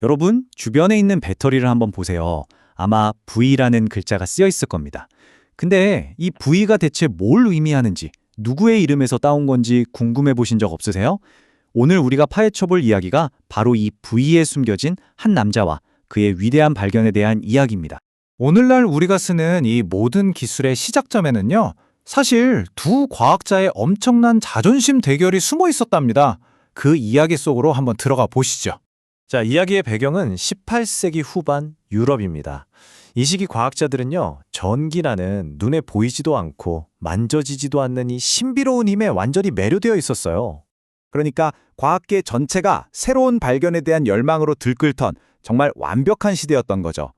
여러분, 주변에 있는 배터리를 한번 보세요. 아마 V라는 글자가 쓰여 있을 겁니다. 근데 이 V가 대체 뭘 의미하는지, 누구의 이름에서 따온 건지 궁금해 보신 적 없으세요? 오늘 우리가 파헤쳐볼 이야기가 바로 이 V에 숨겨진 한 남자와 그의 위대한 발견에 대한 이야기입니다. 오늘날 우리가 쓰는 이 모든 기술의 시작점에는요, 사실 두 과학자의 엄청난 자존심 대결이 숨어 있었답니다. 그 이야기 속으로 한번 들어가 보시죠. 자, 이야기의 배경은 18세기 후반 유럽입니다. 이 시기 과학자들은요, 전기라는 눈에 보이지도 않고 만져지지도 않는 이 신비로운 힘에 완전히 매료되어 있었어요. 그러니까 과학계 전체가 새로운 발견에 대한 열망으로 들끓던 정말 완벽한 시대였던 거죠.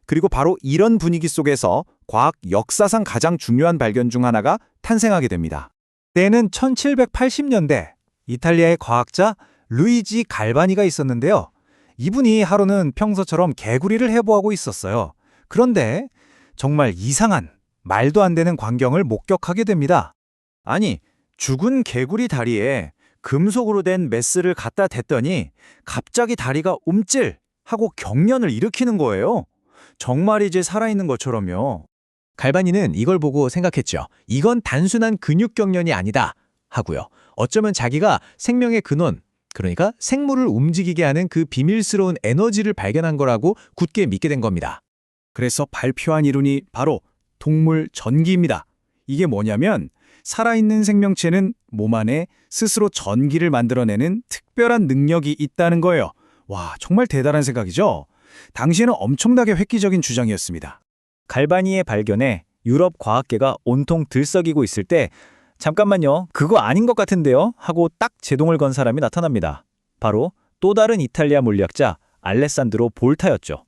그리고 바로 이런 분위기 속에서 과학 역사상 가장 중요한 발견 중 하나가 탄생하게 됩니다. 때는 1780년대, 이탈리아의 과학자 루이지 갈바니가 있었는데요. 이분이 하루는 평소처럼 개구리를 해부하고 있었어요. 그런데 정말 이상한, 말도 안 되는 광경을 목격하게 됩니다. 아니, 죽은 개구리 다리에 금속으로 된 메스를 갖다 댔더니 갑자기 다리가 움찔 하고 경련을 일으키는 거예요. 정말이지 살아있는 것처럼요. 갈바니는 이걸 보고 생각했죠. 이건 단순한 근육 경련이 아니다 하고요. 어쩌면 자기가 생명의 근원, 그러니까 생물을 움직이게 하는 그 비밀스러운 에너지를 발견한 거라고 굳게 믿게 된 겁니다. 그래서 발표한 이론이 바로 동물 전기입니다. 이게 뭐냐면 살아있는 생명체는 몸 안에 스스로 전기를 만들어내는 특별한 능력이 있다는 거예요. 와, 정말 대단한 생각이죠? 당시에는 엄청나게 획기적인 주장이었습니다. 갈바니의 발견에 유럽 과학계가 온통 들썩이고 있을 때 잠깐만요, 그거 아닌 것 같은데요? 하고 딱 제동을 건 사람이 나타납니다. 바로 또 다른 이탈리아 물리학자 알레산드로 볼타였죠.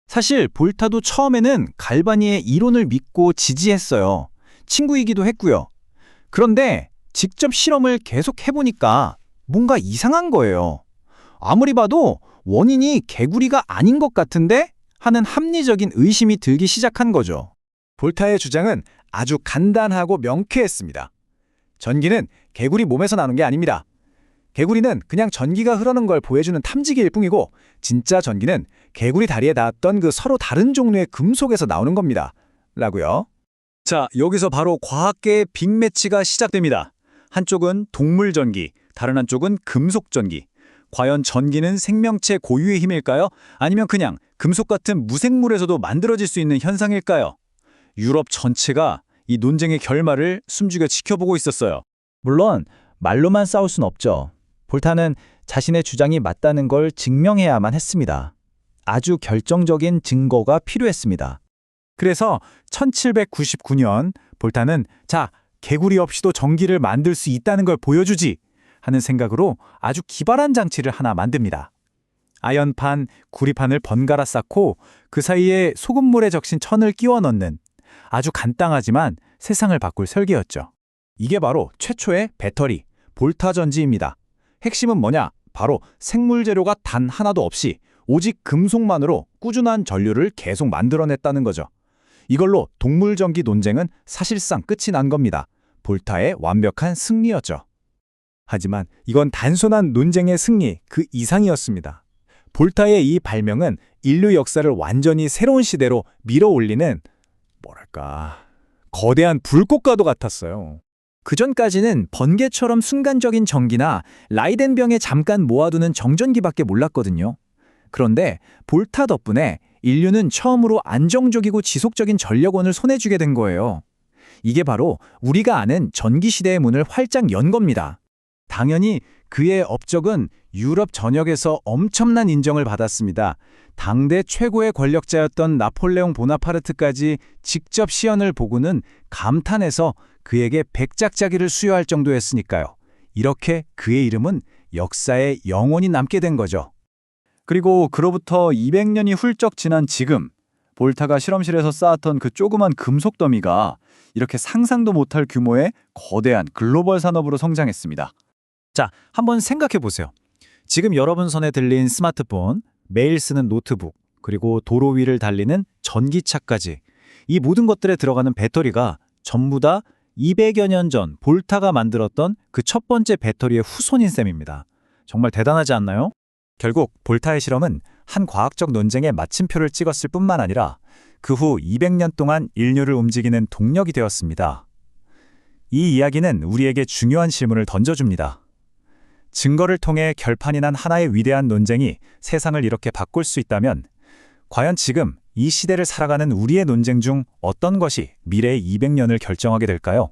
사실 볼타도 처음에는 갈바니의 이론을 믿고 지지했어요. 친구이기도 했고요. 그런데 직접 실험을 계속 해보니까 뭔가 이상한 거예요. 아무리 봐도 원인이 개구리가 아닌 것 같은데 하는 합리적인 의심이 들기 시작한 거죠. 볼타의 주장은 아주 간단하고 명쾌했습니다. 전기는 개구리 몸에서 나오는 게 아닙니다. 개구리는 그냥 전기가 흐르는 걸 보여주는 탐지기일 뿐이고 진짜 전기는 개구리 다리에 닿았던 그 서로 다른 종류의 금속에서 나오는 겁니다. 라고요. 자, 여기서 바로 과학계의 빅매치가 시작됩니다. 한쪽은 동물 전기, 다른 한쪽은 금속 전기. 과연 전기는 생명체 고유의 힘일까요? 아니면 그냥 금속 같은 무생물에서도 만들어질 수 있는 현상일까요? 유럽 전체가 이 논쟁의 결말을 숨죽여 지켜보고 있었어요. 물론 말로만 싸울 순 없죠. 볼타는 자신의 주장이 맞다는 걸 증명해야만 했습니다. 아주 결정적인 증거가 필요했습니다. 그래서 1799년 볼타는 개구리 없이도 전기를 만들 수 있다는 걸 보여주지 하는 생각으로 아주 기발한 장치를 하나 만듭니다. 아연판, 구리판을 번갈아 쌓고 그 사이에 소금물에 적신 천을 끼워 넣는 아주 간단하지만 세상을 바꿀 설계였죠. 이게 바로 최초의 배터리, 볼타 전지입니다. 핵심은 뭐냐? 바로 생물 재료가 단 하나도 없이 오직 금속만으로 꾸준한 전류를 계속 만들어냈다는 거죠. 이걸로 동물 전기 논쟁은 사실상 끝이 난 겁니다. 볼타의 완벽한 승리였죠. 하지만 이건 단순한 논쟁의 승리 그 이상이었습니다. 볼타의 이 발명은 인류 역사를 완전히 새로운 시대로 밀어올리는 거대한 불꽃과도 같았어요. 그전까지는 번개처럼 순간적인 전기나 라이덴병에 잠깐 모아두는 정전기밖에 몰랐거든요. 그런데 볼타 덕분에 인류는 처음으로 안정적이고 지속적인 전력원을 손에 쥐게 된 거예요. 이게 바로 우리가 아는 전기시대의 문을 활짝 연 겁니다. 당연히 그의 업적은 유럽 전역에서 엄청난 인정을 받았습니다. 당대 최고의 권력자였던 나폴레옹 보나파르트까지 직접 시연을 보고는 감탄해서 그에게 백작자기를 수여할 정도였으니까요. 이렇게 그의 이름은 역사에 영원히 남게 된 거죠. 그리고 그로부터 200년이 훌쩍 지난 지금, 볼타가 실험실에서 쌓았던 그 조그만 금속 더미가 이렇게 상상도 못할 규모의 거대한 글로벌 산업으로 성장했습니다. 자, 한번 생각해 보세요. 지금 여러분 손에 들린 스마트폰, 매일 쓰는 노트북, 그리고 도로 위를 달리는 전기차까지 이 모든 것들에 들어가는 배터리가 전부 다 200여 년 전 볼타가 만들었던 그 첫 번째 배터리의 후손인 셈입니다. 정말 대단하지 않나요? 결국 볼타의 실험은 한 과학적 논쟁에 마침표를 찍었을 뿐만 아니라 그 후 200년 동안 인류를 움직이는 동력이 되었습니다. 이 이야기는 우리에게 중요한 질문을 던져줍니다. 증거를 통해 결판이 난 하나의 위대한 논쟁이 세상을 이렇게 바꿀 수 있다면 과연 지금 이 시대를 살아가는 우리의 논쟁 중 어떤 것이 미래의 200년을 결정하게 될까요?